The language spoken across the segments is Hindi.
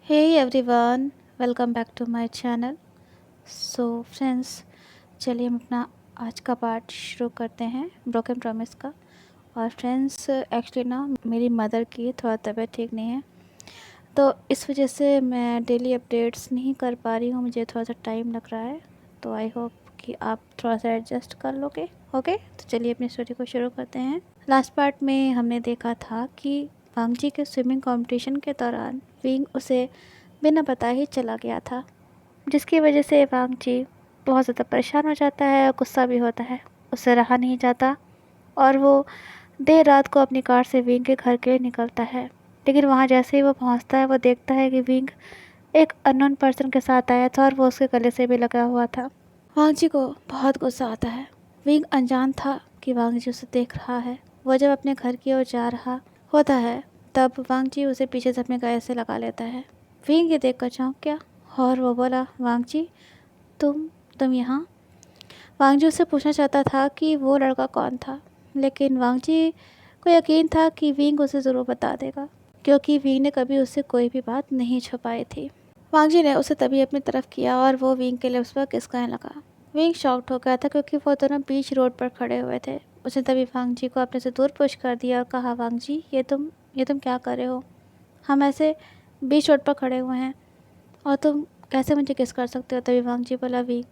Hey everyone, welcome back to my channel. So friends, चलिए हम अपना आज का पार्ट शुरू करते हैं ब्रोकन प्रॉमिस का। और फ्रेंड्स, एक्चुअली ना मेरी मदर की थोड़ा तबीयत ठीक नहीं है, तो इस वजह से मैं डेली अपडेट्स नहीं कर पा रही हूँ। मुझे थोड़ा सा टाइम लग रहा है, तो आई होप कि आप थोड़ा सा एडजस्ट कर लोगे। ओके, तो चलिए अपनी स्टोरी को शुरू करते हैं। लास्ट पार्ट में हमने देखा था कि वांगजी के स्विमिंग कंपटीशन के दौरान विंग उसे बिना बताए ही चला गया था, जिसकी वजह से वांगजी बहुत ज़्यादा परेशान हो जाता है और गुस्सा भी होता है। उससे रहा नहीं जाता और वो देर रात को अपनी कार से विंग के घर के लिए निकलता है। लेकिन वहाँ जैसे ही वो पहुँचता है, वो देखता है कि विंग एक अननोन पर्सन के साथ आया था और वो उसके गले से भी लगा हुआ था। वांगजी को बहुत गुस्सा आता है। विंग अनजान था कि वांगजी उसे देख रहा है। वो जब अपने घर की ओर जा रहा होता है, तब वांगजी उसे पीछे से अपने गले से लगा लेता है। विंग ये देखकर चौंक गया और वो बोला, वांगजी, तुम यहाँ? वांगजी उससे पूछना चाहता था कि वो लड़का कौन था, लेकिन वांगजी को यकीन था कि विंग उसे ज़रूर बता देगा, क्योंकि विंग ने कभी उससे कोई भी बात नहीं छुपाई थी। वांगजी ने उसे तभी अपनी तरफ किया और वो विंग के लिप्स पर किस करने लगा। विंग शॉक्ड हो गया था, क्योंकि वो दोनों बीच रोड पर खड़े हुए थे। उसने तभी वांगजी को अपने से दूर पुश कर दिया और कहा, वांगजी, ये तुम क्या कर रहे हो? हम ऐसे बीच रोड पर खड़े हुए हैं और तुम कैसे मुझे किस कर सकते हो? तभी वांगजी बोला, विंग,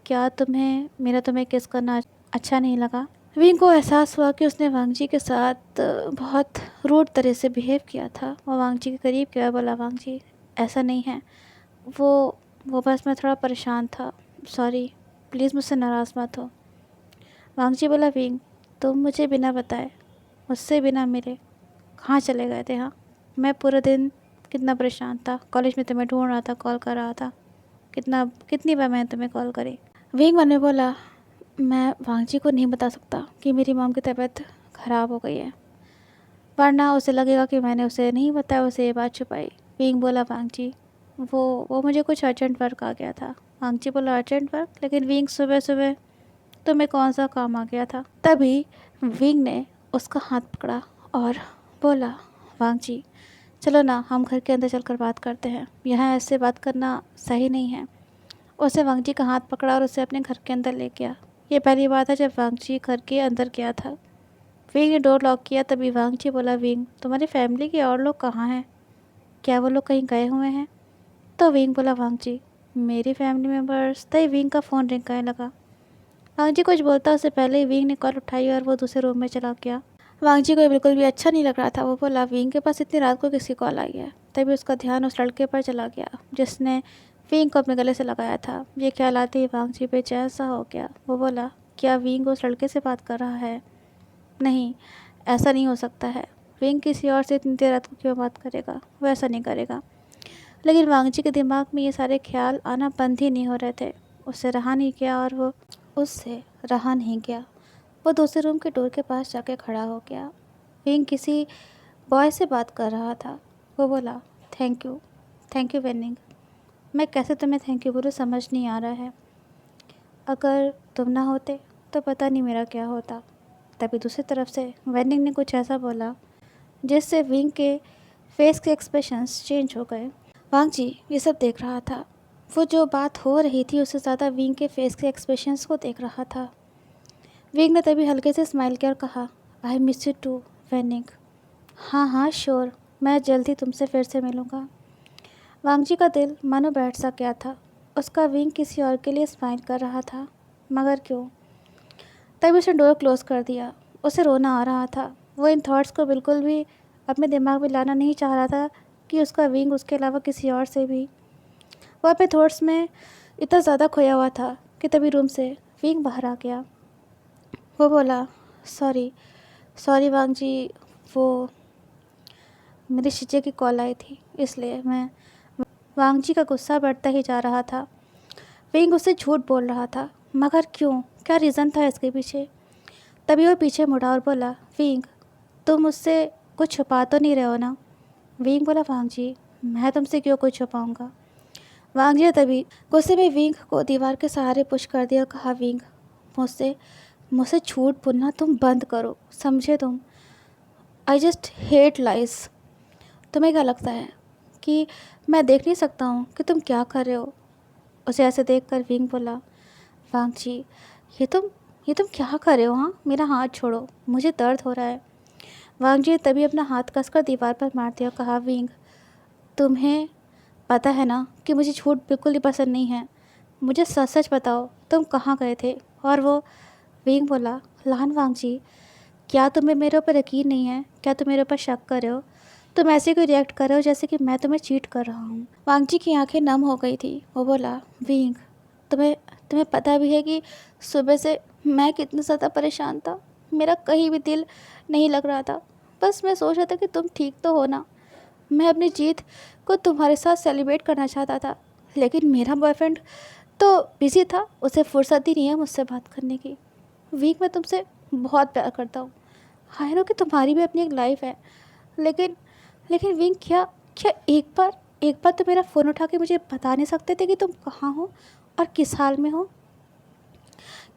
क्या तुम्हें किस करना अच्छा नहीं लगा? विंग को एहसास हुआ कि उसने वांगजी के साथ बहुत रूड तरह से बिहेव किया था। वो वांगजी के करीब गया, बोला, वांगजी, ऐसा नहीं है। वो वो बस मैं थोड़ा परेशान था, सॉरी, प्लीज़ मुझसे नाराज़ मत हो। वांगजी बोला, विंग, तुम मुझे बिना बताए, मुझसे बिना मिले कहाँ चले गए थे? हाँ, मैं पूरा दिन कितना परेशान था, कॉलेज में तुम्हें ढूंढ रहा था, कॉल कर रहा था, कितनी बार मैंने तुम्हें कॉल करी। विंग मन में बोला, मैं वांगजी को नहीं बता सकता कि मेरी मॉम की तबीयत ख़राब हो गई है, वरना उसे लगेगा कि मैंने उसे नहीं बताया, उसे ये बात छुपाई। विंग बोला, वांगजी, वो मुझे कुछ अर्जेंट वर्क आ गया था। वांगजी बोला, अर्जेंट वर्क? लेकिन विंग, सुबह सुबह तुम्हें कौन सा काम आ गया था? तभी विंग ने उसका हाथ पकड़ा और बोला, वांगजी, चलो ना, हम घर के अंदर चलकर बात करते हैं, यहाँ ऐसे बात करना सही नहीं है। उसने वांगजी का हाथ पकड़ा और उसे अपने घर के अंदर ले गया। ये पहली बार था जब वांगजी घर के अंदर गया था। विंग ने डोर लॉक किया। तभी वांगजी बोला, विंग, तुम्हारी फैमिली के और लोग कहाँ हैं? क्या वो लोग कहीं गए हुए हैं? तो विंग बोला, वांगजी, मेरी फैमिली मेम्बर्स। तभी विंग का फ़ोन रिंग करने लगा। वांगजी कुछ बोलता उससे पहले ही विंग ने कॉल उठाई और वो दूसरे रूम में चला गया। वांगजी को बिल्कुल भी अच्छा नहीं लग रहा था। वो बोला, विंग के पास इतनी रात को किसकी कॉल आई है? तभी उसका ध्यान उस लड़के पर चला गया जिसने विंग को अपने गले से लगाया था। ये ख्याल आते ही वांगजी बेचैन सा हो गया। वो बोला, क्या विंग उस लड़के से बात कर रहा है? नहीं, ऐसा नहीं हो सकता है। विंग किसी और से इतनी देर रात को क्यों बात करेगा? वो ऐसा नहीं करेगा। लेकिन वांगजी के दिमाग में ये सारे ख्याल आना बंद ही नहीं हो रहे थे। उससे रहा नहीं गया। वो दूसरे रूम के डोर के पास जाके खड़ा हो गया। विंग किसी बॉय से बात कर रहा था। वो बोला, थैंक यू वेनिंग। मैं कैसे तुम्हें थैंक यू बोलूँ, समझ नहीं आ रहा है। अगर तुम ना होते तो पता नहीं मेरा क्या होता। तभी दूसरी तरफ से वेनिंग ने कुछ ऐसा बोला जिससे विंग के फेस के एक्सप्रेशंस चेंज हो गए। वांगजी ये सब देख रहा था। वो जो बात हो रही थी उससे ज़्यादा विंग के फेस के एक्सप्रेशंस को देख रहा था। विंग ने तभी हल्के से स्माइल किया और कहा, आई मिस यू टू वेनिंग। हाँ हाँ श्योर, मैं जल्द ही तुमसे फिर से मिलूँगा। वांगजी का दिल मानो बैठ सा गया था। उसका विंग किसी और के लिए स्माइल कर रहा था, मगर क्यों? तभी उसने डोर क्लोज कर दिया। उसे रोना आ रहा था। वो इन थॉट्स को बिल्कुल भी अपने दिमाग में लाना नहीं चाह रहा था कि उसका विंग उसके अलावा किसी और से भी। वो अपने थॉट्स में इतना ज़्यादा खोया हुआ था कि तभी रूम से विंग बाहर आ गया। वो बोला, सॉरी सॉरी वांगजी, वो मेरी शीचे की कॉल आई थी, इसलिए मैं। वांगजी का गुस्सा बढ़ता ही जा रहा था। विंग उससे झूठ बोल रहा था, मगर क्यों? क्या रीज़न था इसके पीछे? तभी वो पीछे मुड़ा और बोला, विंग, तुम मुझसे कुछ छुपा तो नहीं रहे हो ना? विंग बोला, वांगजी, मैं तुमसे क्यों कुछ छुपाऊंगा? वांगजी ने तभी गुस्से में विंग को दीवार के सहारे पुश कर दिया और कहा, विंग, मुझसे मुझसे झूठ बोलना तुम बंद करो, समझे तुम? I just hate lies. तुम्हें क्या लगता है कि मैं देख नहीं सकता हूँ कि तुम क्या कर रहे हो। उसे ऐसे देखकर विंग बोला, वांग जी, ये तुम क्या कर रहे हो? हाँ, मेरा हाथ छोड़ो, मुझे दर्द हो रहा है। वांग जी ने तभी अपना हाथ कसकर दीवार पर मार दिया और कहा, विंग, तुम्हें पता है ना कि मुझे झूठ बिल्कुल भी पसंद नहीं है। मुझे सच सच बताओ, तुम कहाँ गए थे? और वो विंग बोला, लान वांग जी, क्या तुम्हें मेरे ऊपर यकीन नहीं है? क्या तुम मेरे ऊपर शक कर रहे हो? तुम ऐसे क्यों रिएक्ट कर रहे हो जैसे कि मैं तुम्हें चीट कर रहा हूँ? वांग जी की आंखें नम हो गई थी। वो बोला, विंग, तुम्हें तुम्हें पता भी है कि सुबह से मैं कितना ज़्यादा परेशान था। मेरा कहीं भी दिल नहीं लग रहा था। बस मैं सोच रहा था कि तुम ठीक तो हो ना। मैं अपनी जीत को तुम्हारे साथ सेलिब्रेट करना चाहता था, लेकिन मेरा बॉयफ्रेंड तो बिजी था, उसे फुर्सत ही नहीं है मुझसे बात करने की। वीक, मैं तुमसे बहुत प्यार करता हूँ। आई नो कि तुम्हारी भी अपनी एक लाइफ है, लेकिन लेकिन विंग, क्या क्या एक बार तो मेरा फ़ोन उठा के मुझे बता नहीं सकते थे कि तुम कहाँ हो और किस हाल में हो?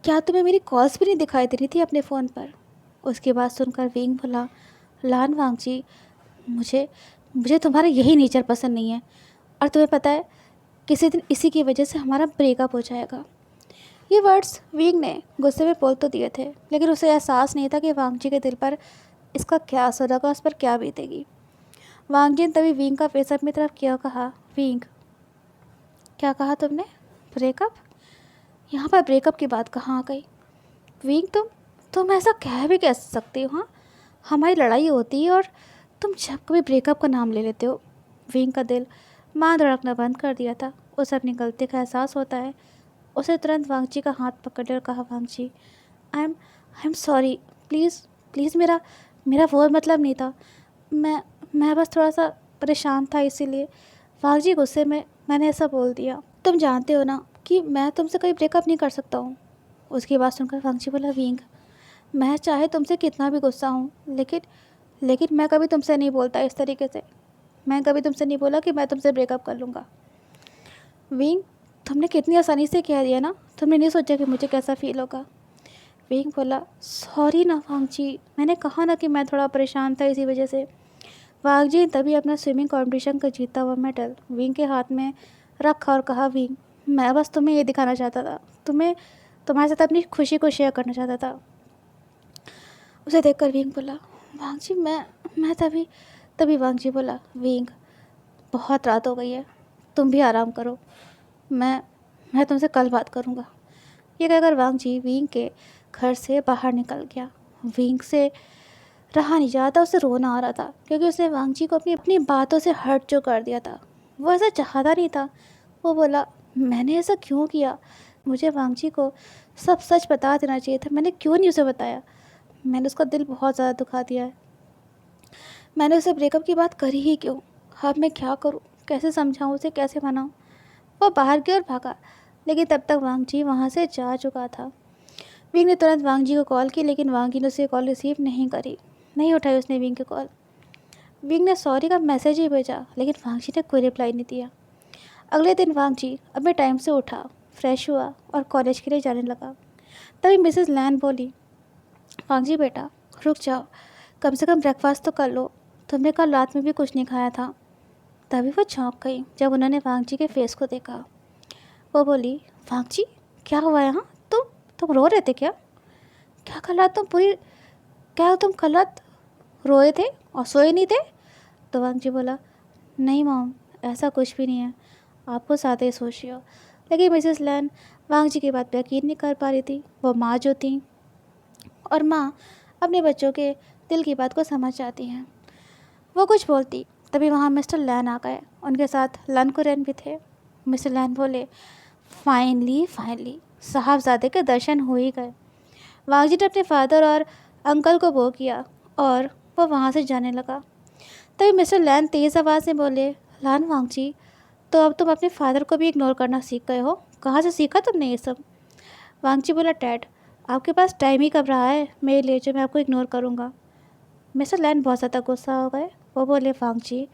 क्या तुम्हें मेरी कॉल्स भी नहीं दिखाई दे रही थी अपने फ़ोन पर? उसकी बात सुनकर विंग बोला, लान वांग जी, मुझे मुझे तुम्हारा यही नेचर पसंद नहीं है। और तुम्हें पता है, किसी दिन इसी की वजह से हमारा ब्रेकअप हो जाएगा। ये वर्ड्स विंग ने गुस्से में बोल तो दिए थे, लेकिन उसे एहसास नहीं था कि वांग जी के दिल पर इसका क्या असर होगा, उस पर क्या बीतेगी। वांग जी ने तभी विंग का फेस अपनी तरफ किया और कहा, विंग, क्या कहा तुमने? ब्रेकअप? यहाँ पर ब्रेकअप की बात कहाँ आ गई? विंग, तुम ऐसा कह भी कैसे सकती हो? हाँ, हमारी लड़ाई होती है और तुम जब कभी ब्रेकअप का नाम ले लेते हो। विंग का दिल मां धड़कना बंद कर दिया था। उसे अपनी गलती का एहसास होता है। उसे तुरंत वांगची का हाथ पकड़ लिया और कहा, Wangchi, I am sorry. Please please, मेरा मेरा वो मतलब नहीं था। मैं मैं बस थोड़ा सा परेशान था, इसीलिए। वांगजी गुस्से में मैंने ऐसा बोल दिया। तुम जानते हो ना कि मैं तुमसे कभी ब्रेकअप नहीं कर सकता हूँ। उसकी बात सुनकर वांगची बोला, विंग, मैं चाहे तुमसे कितना भी गुस्सा हूँ, लेकिन मैं कभी तुमसे नहीं बोलता इस तरीके से। मैं कभी तुमसे नहीं बोला कि मैं तुमसे ब्रेकअप कर लूँगा। विंग, तुमने कितनी आसानी से कह दिया ना। तुमने नहीं सोचा कि मुझे कैसा फील होगा। विंग बोला, सॉरी ना वांग जी, मैंने कहा ना कि मैं थोड़ा परेशान था, इसी वजह से। वांग जी ने तभी अपना स्विमिंग कंपटीशन का जीता हुआ मेडल विंग के हाथ में रखा और कहा, विंग, मैं बस तुम्हें ये दिखाना चाहता था, तुम्हें तुम्हारे साथ अपनी खुशी को शेयर करना चाहता था। उसे देखकर विंग बोला, वांग जी, मैं तभी तभी वांग जी बोला, विंग, बहुत रात हो गई है, तुम भी आराम करो। मैं मैं तुमसे कल बात करूँगा। ये कहकर वांग जी विंग के घर से बाहर निकल गया। विंग से रहा नहीं जाता, उसे रोना आ रहा था, क्योंकि उसने वांग जी को अपनी अपनी बातों से हर्ट जो कर दिया था। वो ऐसा चाहता नहीं था। वो बोला, मैंने ऐसा क्यों किया? मुझे वांग जी को सब सच बता देना चाहिए था। मैंने क्यों नहीं उसे बताया? मैंने उसका दिल बहुत ज़्यादा दुखा दिया है। मैंने उसे ब्रेकअप की बात करी ही क्यों? अब मैं क्या करूं? कैसे समझाऊं उसे, कैसे मनाऊं? वो बाहर की ओर भागा, लेकिन तब तक वांग जी वहाँ से जा चुका था। विंग ने तुरंत वांग जी को कॉल की, लेकिन वांग जी ने उसे कॉल रिसीव नहीं करी। नहीं उठाई उसने विंग की कॉल। विंग ने सॉरी का मैसेज ही भेजा, लेकिन वांग जी ने कोई रिप्लाई नहीं दिया। अगले दिन वांग जी अपने टाइम से उठा, फ्रेश हुआ और कॉलेज के लिए जाने लगा। तभी मिसेस लैन बोली, वांग जी बेटा, रुक जाओ, कम से कम ब्रेकफास्ट तो कर लो। तुमने कल रात में भी कुछ नहीं खाया था। तभी वो चौंक गई जब उन्होंने वांग जी के फेस को देखा। वो बोली, वांग जी, क्या हुआ है? हाँ, तुम रो रहे थे क्या? क्या कल रात तुम पूरी क्या तुम कल रात रोए थे और सोए नहीं थे? तो वांग जी बोला, नहीं मॉम, ऐसा कुछ भी नहीं है, आपको साथ ही सोच रही हो। लेकिन मिसेस लैन वांग जी की बात पर यकीन नहीं कर पा रही थी। वो माँ जो थी, और माँ अपने बच्चों के दिल की बात को समझ जाती हैं। वो कुछ बोलती, तभी वहाँ मिस्टर लैन आ गए। उनके साथ लन कुरैन भी थे। मिस्टर लैन बोले, फाइनली साहबजादे के दर्शन हो ही गए। वांग जी ने अपने फादर और अंकल को वो किया और वो वहाँ से जाने लगा। तभी मिस्टर लैन तेज़ आवाज़ में बोले, लान वांग जी, तो अब तुम अपने फादर को भी इग्नोर करना सीख गए हो? कहाँ से सीखा तुमने ये सब? वांग जी बोला, डैड, आपके पास टाइम ही कब रहा है मेरे लिए जो मैं आपको इग्नोर करूँगा? मिस्टर लैन बहुत ज़्यादा गुस्सा हो गए। वो बोले, वांग जी,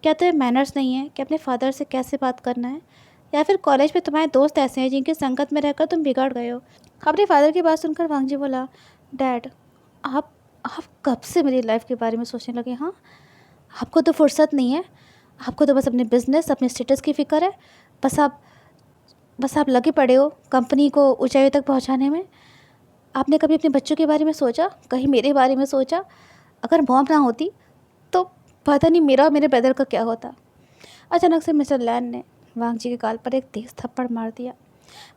क्या तुम्हें मैनर्स नहीं है कि अपने फादर से कैसे बात करना है? या फिर कॉलेज में तुम्हारे दोस्त ऐसे हैं जिनकी संगत में रहकर तुम बिगड़ गए हो? अपने फादर की बात सुनकर वांग जी बोला, डैड, आप आप कब से मेरी लाइफ के बारे में सोचने लगे? हाँ, आपको तो फुर्सत नहीं है। आपको तो बस अपने बिजनेस, अपने स्टेटस की फ़िक्र है। बस आप लगे पड़े हो कंपनी को ऊंचाई तक पहुंचाने में। आपने कभी अपने बच्चों के बारे में सोचा? कहीं मेरे बारे में सोचा? अगर मॉम ना होती तो पता नहीं मेरा और मेरे ब्रदर का क्या होता। अचानक से मिस्टर लैन ने वांग जी के गाल पर एक तेज थप्पड़ मार दिया।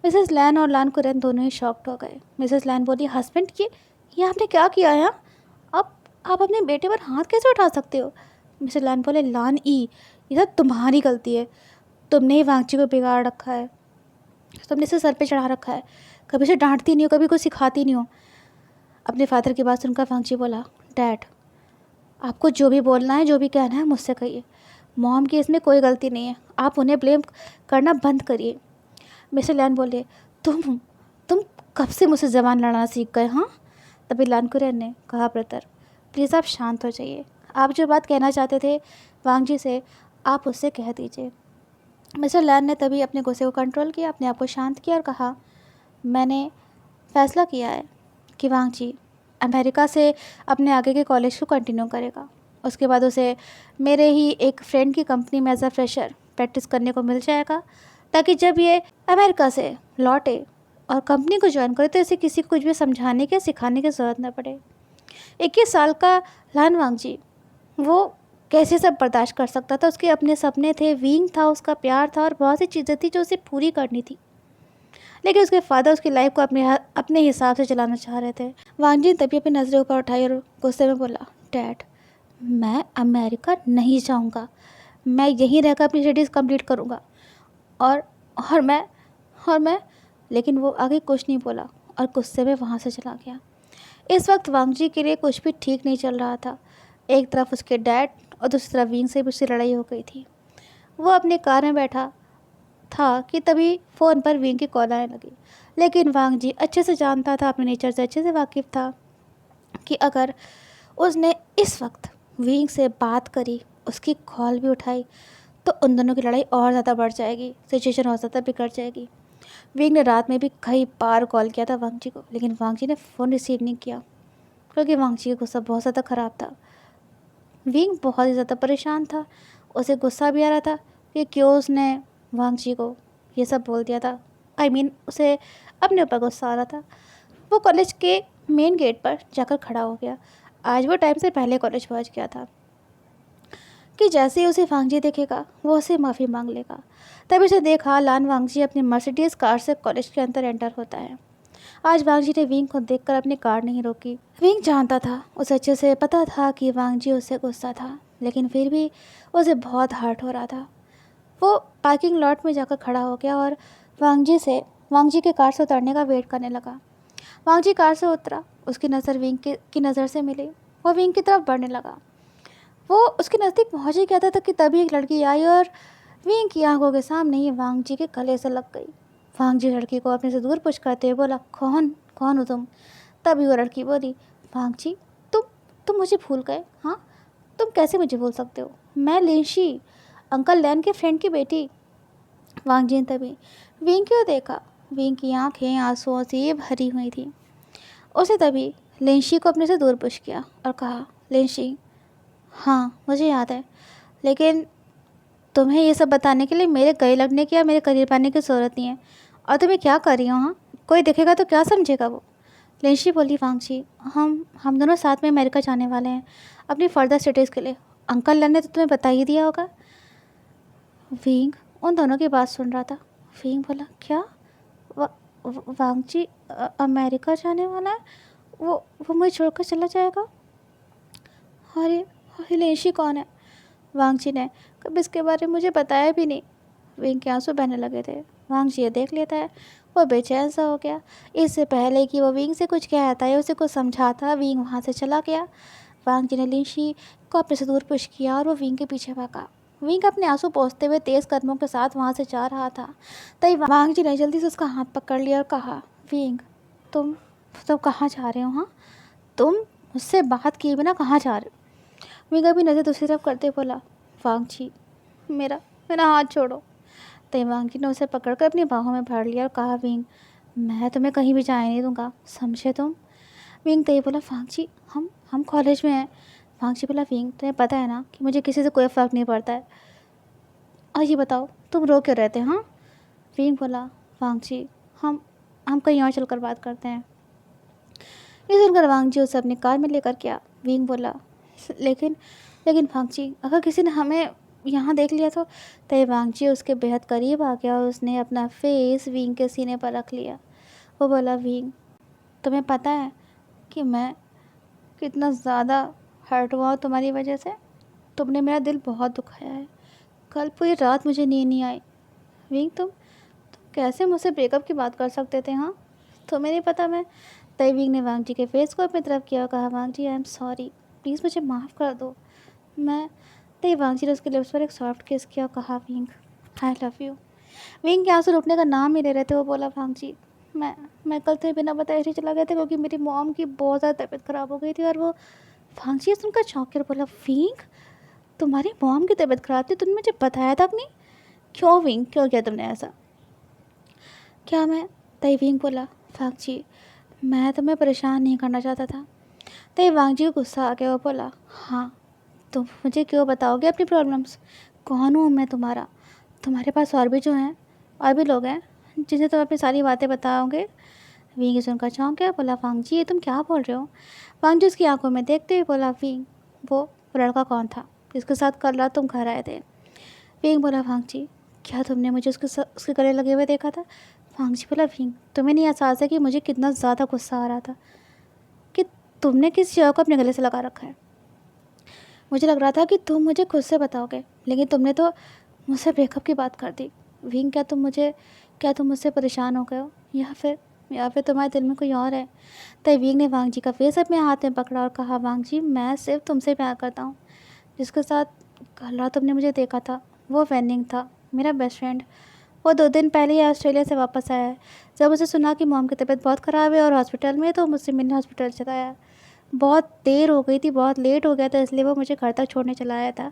मिसेस लैन और लान कुरैन दोनों ही शॉक्ड हो गए। मिसेस लैन बोली, हस्बैंड, ये आपने क्या किया है? आप आप अपने बेटे पर हाथ कैसे उठा सकते हो? मिसेस लैन बोले, लान ई, ये सब तुम्हारी गलती है। तुमने ही वांग जी को बिगाड़ रखा है। तुमने इसे सर पे चढ़ा रखा है। कभी से डांटती नहीं हो, कभी कुछ सिखाती नहीं हो। अपने फादर की बात सुनकर वांग जी बोला, डैड, आपको जो भी बोलना है, जो भी कहना है, मुझसे कहिए। मॉम की इसमें कोई गलती नहीं है। आप उन्हें ब्लेम करना बंद करिए। मिस्टर लैन बोले, तुम कब से मुझसे ज़बान लड़ाना सीख गए? हाँ। तभी लान कुरैन ने कहा, ब्रदर प्लीज़ आप शांत हो जाइए। आप जो बात कहना चाहते थे वांग जी से, आप उससे कह दीजिए। मिस्टर लैन ने तभी अपने गुस्से को कंट्रोल किया, अपने आप को शांत किया और कहा, मैंने फ़ैसला किया है कि वांग जी अमेरिका से अपने आगे के कॉलेज को कंटिन्यू करेगा। उसके बाद उसे मेरे ही एक फ्रेंड की कंपनी में एज अ फ्रेशर प्रैक्टिस करने को मिल जाएगा, ताकि जब ये अमेरिका से लौटे और कंपनी को ज्वाइन करे तो इसे किसी को कुछ भी समझाने के सिखाने की ज़रूरत न पड़े। 21 साल का लान वांग जी, वो कैसे सब बर्दाश्त कर सकता था? उसके अपने सपने थे, विंग था, उसका प्यार था और बहुत सी चीज़ें थी जो उसे पूरी करनी थी। लेकिन उसके फादर उसकी लाइफ को अपने हिसाब से चलाना चाह रहे थे। वांग जी ने तभी अपनी नज़रें ऊपर उठाई और गुस्से में बोला, डैड, मैं अमेरिका नहीं जाऊंगा। मैं यहीं रहकर अपनी स्टडीज़ कंप्लीट करूंगा। और और मैं लेकिन वो आगे कुछ नहीं बोला और गुस्से में वहाँ से चला गया। इस वक्त वांग जी के लिए कुछ भी ठीक नहीं चल रहा था। एक तरफ उसके डैड और दूसरी तरफ विंग से भी उसकी लड़ाई हो गई थी। वो अपने कार में बैठा था कि तभी फ़ोन पर विंग की कॉल आने लगी। लेकिन वांग जी अच्छे से जानता था, अपने नेचर से अच्छे से वाकिफ़ था कि अगर उसने इस वक्त विंग से बात करी, उसकी कॉल भी उठाई, तो उन दोनों की लड़ाई और ज़्यादा बढ़ जाएगी, सिचुएशन और ज़्यादा बिगड़ जाएगी। विंग ने रात में भी कई बार कॉल किया था वांग जी को, लेकिन वांग जी ने फ़ोन रिसीव नहीं किया क्योंकि वांग जी का गुस्सा बहुत ज़्यादा ख़राब था। विंग बहुत ही ज़्यादा परेशान था। उसे गुस्सा भी आ रहा था कि क्यों उसने वांग जी को ये सब बोल दिया था। उसे अपने ऊपर गुस्सा आ रहा था। वो कॉलेज के मेन गेट पर जाकर खड़ा हो गया। आज वो टाइम से पहले कॉलेज पहुंच गया था कि जैसे ही उसे वांग जी देखेगा वो उसे माफ़ी मांग लेगा। तभी उसे देखा लान वांग जी अपनी मर्सिडीज़ कार से कॉलेज के अंदर एंटर होता है। आज वांग जी ने विंग को देखकर अपनी कार नहीं रोकी। विंग जानता था, उसे अच्छे से पता था कि वांग जी उससे गुस्सा था, लेकिन फिर भी उसे बहुत हर्ट हो रहा था। वो पार्किंग लॉट में जाकर खड़ा हो गया और वांग जी के कार से उतरने का वेट करने लगा। वांग जी कार से उतरा, उसकी नज़र विंग की नज़र से मिली। वो विंग की तरफ बढ़ने लगा। वो उसके नज़दीक पहुँच ही गया था कि तभी एक लड़की आई और विंग की आंखों के सामने ही वांग जी के गले से लग गई। वांग जी लड़की को अपने से दूर पुश करते हुए बोला, कौन कौन हो तुम? तभी वो लड़की बोली, वांग जी, तुम तुम मुझे भूल गए? हाँ, तुम कैसे मुझे भूल सकते हो? मैं लिंशी, अंकल लैन के फ्रेंड की बेटी। वांग जी ने तभी विंग को देखा। विंग की आंखें आंसुओं से भरी हुई थी। उसे तभी लिंशी को अपने से दूर पुश किया और कहा, लिंशी, हाँ मुझे याद है, लेकिन तुम्हें ये सब बताने के लिए मेरे गले लगने की या मेरे करीब आने की ज़रूरत नहीं है। और तुम्हें क्या कर रही हो? हाँ, कोई देखेगा तो क्या समझेगा वो? लिंशी बोली, वांग जी, हम दोनों साथ में अमेरिका जाने वाले हैं अपनी फर्दर स्टडीज़ के लिए। अंकल लन ने तो तुम्हें बता ही दिया होगा। विंग उन दोनों की बात सुन रहा था। विंग बोला, क्या? वा, वांग जी अमेरिका जाने वाला है? वो मुझे छोड़कर चला जाएगा? अरे अरे, लिंशी कौन है? वांग जी ने कभी इसके बारे में मुझे बताया भी नहीं। विंग के आंसू बहने लगे थे। वांग जी ये देख लेता है, वो बेचैन सा हो गया। इससे पहले कि वो विंग से कुछ कहता है, उसे कुछ समझाता, विंग वहाँ से चला गया। वांग जी ने लिंशी को अपने से दूर पुश किया और वो विंग के पीछे भागा। विंग अपने आंसू पोंछते हुए तेज़ कदमों के साथ वहाँ से जा रहा था। तभी वांग जी ने जल्दी से उसका हाथ पकड़ लिया और कहा, विंग, तुम तुम कहाँ जा रहे हो? हाँ, तुम मुझसे बात किए बिना कहाँ जा रहे हो? विंग अभी नज़र दूसरी तरफ करते बोला, वांग जी, मेरा मेरा हाथ छोड़ो। तभी वांग जी ने उसे पकड़कर अपनी बाहों में भर लिया और कहा, विंग, मैं तुम्हें कहीं भी जाने नहीं दूंगा, समझे तुम? विंग तभी बोला, वांग जी, हम कॉलेज में हैं। वांग जी बोला, विंग, तुम्हें पता है ना कि मुझे किसी से कोई फ़र्क नहीं पड़ता है। और ये बताओ तुम रो क्यों रहते हाँ? विंग बोला, वांग जी हम कहीं और चलकर बात करते हैं। ये सुनकर वांग जी उसे अपनी कार में लेकर गया। विंग बोला, लेकिन लेकिन वांग जी अगर किसी ने हमें यहाँ देख लिया तो? तय वांग जी उसके बेहद करीब आ गया और उसने अपना फेस विंग के सीने पर रख लिया। वो बोला, विंग तुम्हें पता है कि मैं कितना ज़्यादा हर्ट हुआ हूँ तुम्हारी वजह से? तुमने मेरा दिल बहुत दुखाया है। कल पूरी रात मुझे नींद नहीं आई। विंग तुम कैसे मुझसे ब्रेकअप की बात कर सकते थे हाँ? तुम्हें नहीं पता मैं। तय विंग ने वांग जी के फेस को अपनी तरफ किया और कहा, Wang ji I am sorry, please मुझे माफ़ कर दो। मैं तय वांग जी ने उसके लिप्स पर एक सॉफ्ट किस किया और कहा, wing I love you. Wing के आंसू रुकने का नाम ही ले रहे थे। वो बोला, वांग जी मैं मैं कल तुम्हें बिना बताए ऐसे चला गया था क्योंकि मेरी मॉम की बहुत ज़्यादा तबीयत ख़राब हो गई थी। और वो वांग जी सुनकर चौंक कर बोला, विंग तुम्हारी मॉम की तबीयत ख़राब थी, तुमने मुझे बताया तक नहीं? क्यों विंग, क्यों किया तुमने ऐसा? क्या मैं तय विंग बोला, वांग जी मैं तुम्हें परेशान नहीं करना चाहता था। तय वांग जी को गुस्सा आ गया। वो बोला, हाँ तुम मुझे क्यों बताओगे अपनी प्रॉब्लम्स? कौन हूँ मैं तुम्हारा? तुम्हारे पास और भी जो हैं, और भी लोग हैं जिन्हें तुम अपनी सारी बातें बताओगे? विंग सुनकर चौंक गया। बोला, वांग जी ये तुम क्या बोल रहे हो? वांग जी उसकी आंखों में देखते हुए बोला, विंग वो लड़का कौन था जिसके साथ कल रात तुम घर आए थे? विंग बोला, वांग जी क्या तुमने मुझे उसके गले लगे हुए देखा था? वांग जी बोला, विंग तुम्हें नहीं एहसास है कि मुझे कितना ज़्यादा गुस्सा आ रहा था कि तुमने किस जगह को अपने गले से लगा रखा है? मुझे लग रहा था कि तुम मुझे खुद से बताओगे, लेकिन तुमने तो मुझसे ब्रेकअप की बात कर दी। विंग क्या तुम मुझसे परेशान हो गए हो, या फिर तुम्हारे दिल में कोई और है? तब विंग ने वांग जी का फेस अपने हाथ में पकड़ा और कहा, वांग जी मैं सिर्फ तुमसे प्यार करता हूँ। जिसके साथ कल रात तुमने मुझे देखा था वो वेनिंग था, मेरा बेस्ट फ्रेंड। वो 2 दिन पहले ही ऑस्ट्रेलिया से वापस आया है। जब उसे सुना कि मॉम की तबीयत बहुत ख़राब है और हॉस्पिटल में, तो मुझसे मिलने हॉस्पिटल चला आया। बहुत देर हो गई थी, बहुत लेट हो गया था, इसलिए वो मुझे घर तक छोड़ने चला आया था।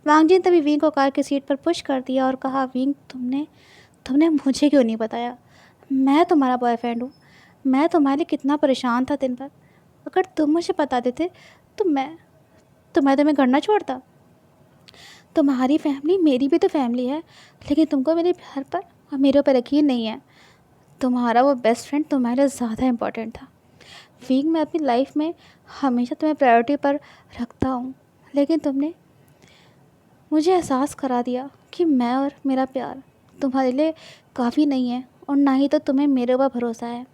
वांग जी ने तभी विंग को कार की सीट पर पुश कर दिया और कहा, विंग तुमने तुमने मुझे क्यों नहीं बताया? मैं तुम्हारा बॉयफ्रेंड हूँ। मैं तुम्हारे लिए कितना परेशान था दिन भर। अगर तुम मुझे बता देते तो मैं तुम्हें घर ना छोड़ता। तुम्हारी फैमिली मेरी भी तो फैमिली है, लेकिन तुमको मेरे प्यार पर और मेरे ऊपर यकीन नहीं है। तुम्हारा वो बेस्ट फ्रेंड तुम्हारे लिए ज़्यादा इम्पोर्टेंट था। विंग मैं अपनी लाइफ में हमेशा तुम्हें प्रायोरिटी पर रखता हूँ, लेकिन तुमने मुझे एहसास करा दिया कि मैं और मेरा प्यार तुम्हारे लिए काफ़ी नहीं है और ना ही तो तुम्हें मेरे ऊपर भरोसा है।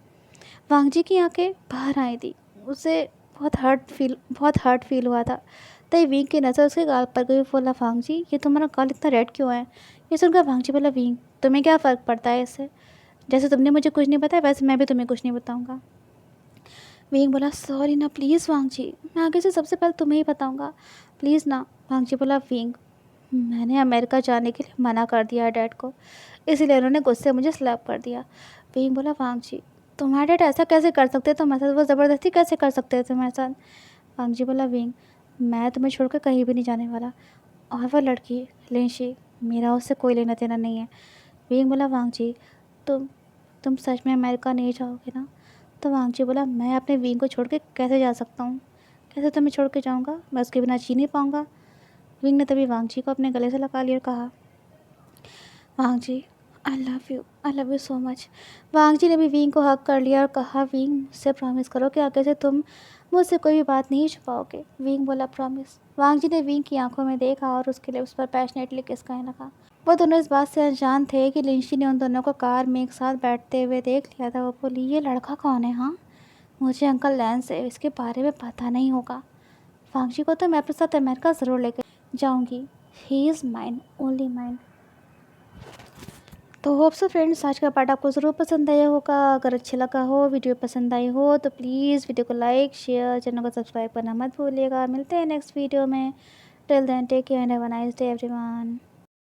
वांग जी की आंखें बाहर आई थी। उसे बहुत हर्ट फील हुआ था। तभी विंग की नज़र उसके गाल पर गई। बोला, वांग जी ये तुम्हारा गाल इतना रेड क्यों है? ये सुनकर वांग जी बोला, विंग तुम्हें क्या फ़र्क पड़ता है इससे? जैसे तुमने मुझे कुछ नहीं बताया वैसे मैं भी तुम्हें कुछ नहीं बताऊँगा। विंग बोला, सॉरी ना प्लीज़ वांग जी, मैं आगे से सबसे पहले तुम्हें ही बताऊँगा, प्लीज़ ना। वांग जी बोला, विंग मैंने अमेरिका जाने के लिए मना कर दिया है डैड को, इसीलिए उन्होंने गुस्से मुझे स्लैप कर दिया। विंग बोला, वांग जी तुम्हारे डैड ऐसा कैसे कर सकते हैं तुम्हारे साथ? वो ज़बरदस्ती कैसे कर सकते हैं तुम्हारे साथ? वांग जी बोला, विंग मैं तुम्हें छोड़कर कहीं भी नहीं जाने वाला, और वो लड़की लिंशी, मेरा उससे कोई लेना देना नहीं है। विंग बोला, वांग जी तुम तुम सच में अमेरिका नहीं जाओगे ना? तो वांग जी बोला, मैं अपने विंग को छोड़ के कैसे जा सकता हूँ? कैसे तुम्हें छोड़ के जाऊँगा? मैं उसके बिना जी नहीं पाऊँगा। विंग ने तभी वांग जी को अपने गले से लगा लिया और कहा, Wang ji I love you so much. Wang ji ने भी विंग को हग कर लिया और कहा, विंग मुझसे प्रॉमिस करो कि आगे से तुम मुझसे कोई भी बात नहीं छुपाओगे। विंग बोला, प्रॉमिस। वांग जी ने विंग की आंखों में देखा और उसके लिप्स पर पैशनेटली किस कहने लगा। वो दोनों इस बात से अनजान थे कि लिंशी ने उन दोनों को कार में एक साथ बैठते हुए देख लिया था। वो बोली, ये लड़का कौन है हाँ? मुझे अंकल लैन से इसके बारे में पता नहीं होगा। वांग जी को तो मैं अपने साथ अमेरिका ज़रूर लेकर जाऊँगी। He is mine, only mine. तो होप सो फ्रेंड्स आज का पार्ट आपको ज़रूर पसंद आया होगा। अगर अच्छा लगा हो, वीडियो पसंद आई हो, तो प्लीज़ वीडियो को लाइक शेयर, चैनल को सब्सक्राइब करना मत भूलिएगा। मिलते हैं नेक्स्ट वीडियो में। Till then take care and have a nice day everyone.